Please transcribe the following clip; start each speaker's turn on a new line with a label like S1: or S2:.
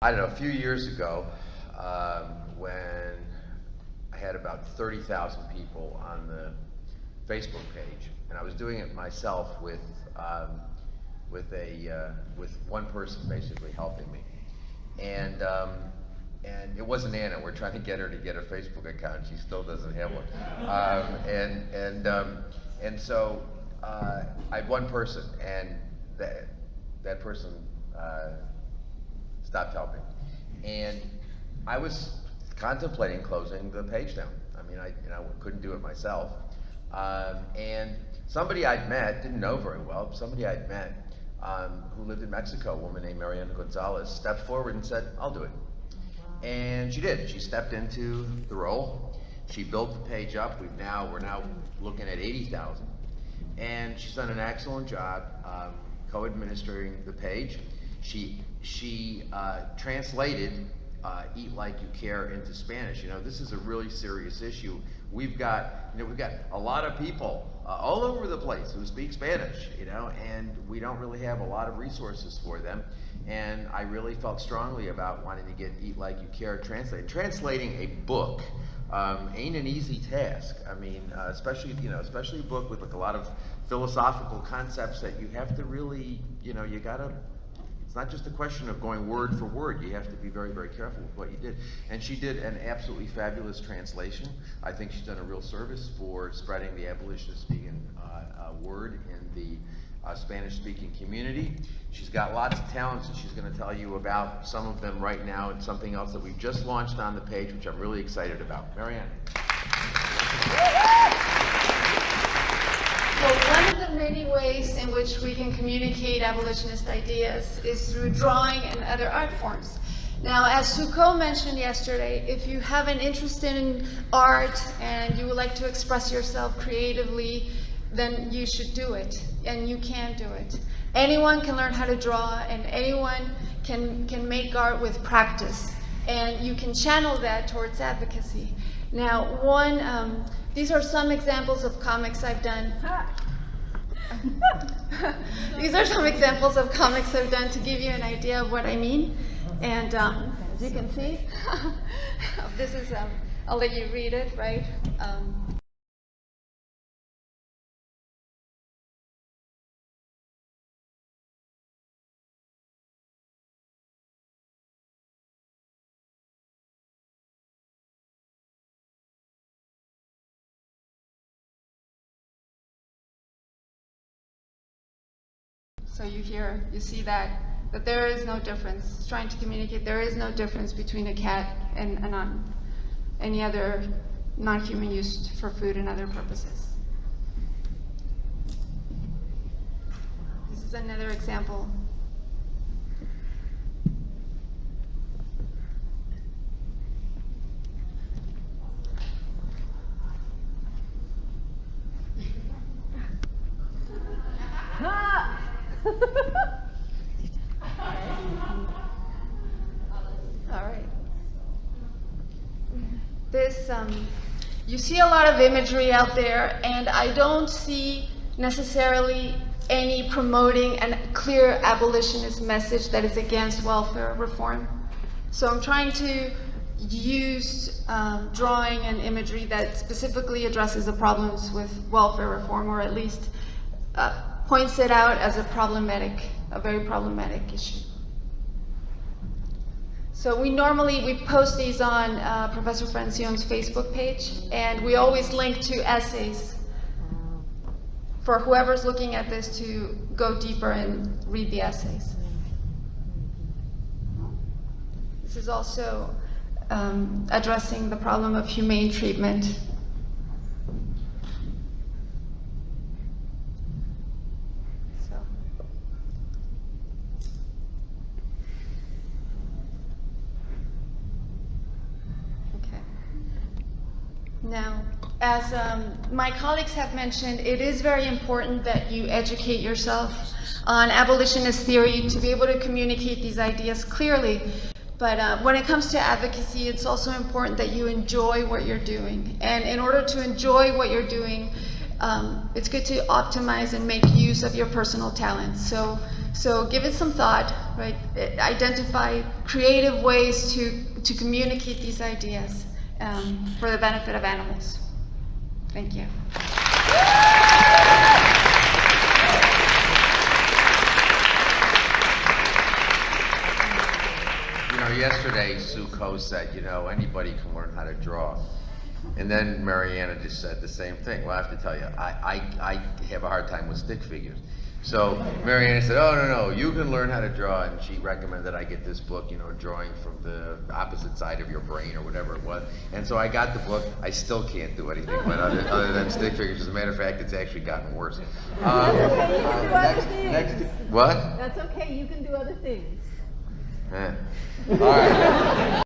S1: I don't know, a few years ago, when I had about 30,000 people on the Facebook page, and I was doing it myself with one person basically helping me, and it wasn't Anna. We're trying to get her to get a Facebook account. She still doesn't have one, and so I had one person, and that person stopped helping, and I was contemplating closing the page down. I mean, I couldn't do it myself, and somebody I'd met, didn't know very well, somebody I'd met who lived in Mexico, a woman named Marianna Gonzalez, stepped forward and said, "I'll do it." And she did. She stepped into the role. She built the page up. We're now looking at 80,000, and she's done an excellent job co-administering the page. She translated Eat Like You Care into Spanish. You know, this is a really serious issue. We've got a lot of people all over the place who speak Spanish, and we don't really have a lot of resources for them. And I really felt strongly about wanting to get Eat Like You Care translated. Translating a book ain't an easy task. I mean, especially a book with like a lot of philosophical concepts that you have to really, you gotta. It's not just a question of going word for word. You have to be very, very careful with what you did. And she did an absolutely fabulous translation. I think she's done a real service for spreading the abolitionist vegan word in the Spanish-speaking community. She's got lots of talents, and she's going to tell you about some of them right now, and something else that we've just launched on the page, which I'm really excited about. Marianna.
S2: So one of the many ways in which we can communicate abolitionist ideas is through drawing and other art forms. Now, as Foucault mentioned yesterday, if you have an interest in art and you would like to express yourself creatively, then you should do it, and you can do it. Anyone can learn how to draw, and anyone can make art with practice, and you can channel that towards advocacy. Now, these are some examples of comics I've done. These are some examples of comics I've done to give you an idea of what I mean. And as you can see, this is, I'll let you read it, right? So you see that there is no difference. It's trying to communicate there is no difference between a cat and any other non-human used for food and other purposes. This is another example. All right. This, you see a lot of imagery out there, and I don't see necessarily any promoting a clear abolitionist message that is against welfare reform. So I'm trying to use drawing and imagery that specifically addresses the problems with welfare reform, or at least points it out as a very problematic issue. So we post these on Professor Francione's Facebook page, and we always link to essays for whoever's looking at this to go deeper and read the essays. This is also addressing the problem of humane treatment. Now, as my colleagues have mentioned, it is very important that you educate yourself on abolitionist theory to be able to communicate these ideas clearly. But when it comes to advocacy, it's also important that you enjoy what you're doing. And in order to enjoy what you're doing, it's good to optimize and make use of your personal talents. So give it some thought. right? Identify creative ways to communicate these ideas for the benefit of animals. Thank you.
S1: You know, yesterday Sue Coe said, you know, anybody can learn how to draw. And then Marianna just said the same thing. Well, I have to tell you, I have a hard time with stick figures. So Marianna said, oh, no, you can learn how to draw. And she recommended I get this book, you know, Drawing from the Opposite Side of Your Brain, or whatever it was. And so I got the book. I still can't do anything but other than stick figures. As a matter of fact, it's actually gotten worse.
S3: That's okay, you can do other things.
S1: What?
S3: That's okay, you can do other things.
S1: Eh. All right.